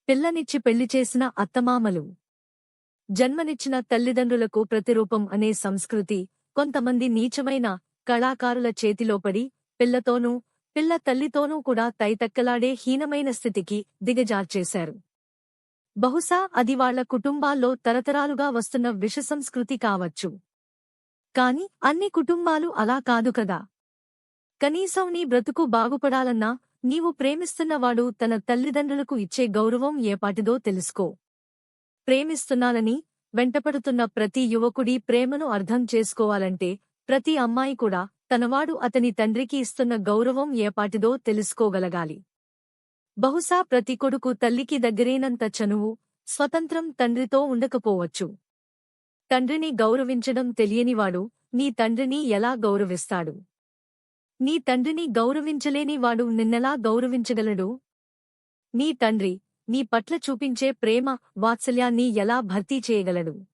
పిల్లనిచ్చి పెళ్లి చేసిన అత్తమామలు. జన్మనిచ్చిన తల్లిదండ్రులకు ప్రతిరూపం అనే సంస్కృతి కొంతమంది నీచమైన కళాకారుల చేతిలోపడి పిల్లతోనూ పిల్ల తల్లితోనూ కూడా తైతక్కలాడే హీనమైన స్థితికి దిగజార్చేశారు. బహుశా అది వాళ్ల కుటుంబాల్లో తరతరాలుగా వస్తున్న విషసంస్కృతి కావచ్చు. కాని అన్ని కుటుంబాలు అలా కాదు కదా. కనీసం నీ బ్రతుకు బాగుపడాలన్నా నీవు ప్రేమిస్తున్నవాడు తన తల్లిదండ్రులకు ఇచ్చే గౌరవం ఏపాటిదో తెలుసుకో. ప్రేమిస్తున్నానని వెంటపడుతున్న ప్రతి యువకుడి ప్రేమను అర్థం చేసుకోవాలంటే ప్రతి అమ్మాయి కూడా తనవాడు అతని తండ్రికి ఇస్తున్న గౌరవం ఏపాటిదో తెలుసుకోగలగాలి. బహుశా ప్రతి కొడుకు తల్లికి దగ్గరైనంత చనువు, స్వతంత్రం తండ్రితో ఉండకపోవచ్చు. తండ్రిని గౌరవించడం తెలియనివాడు నీ తండ్రిని ఎలా గౌరవిస్తాడు? నీ తండ్రిని గౌరవించలేని వాడు నిన్నెలా గౌరవించగలడు? నీ తండ్రి నీ పట్ల చూపించే ప్రేమ, వాత్సల్యాన్ని ఎలా భర్తీ చేయగలడు?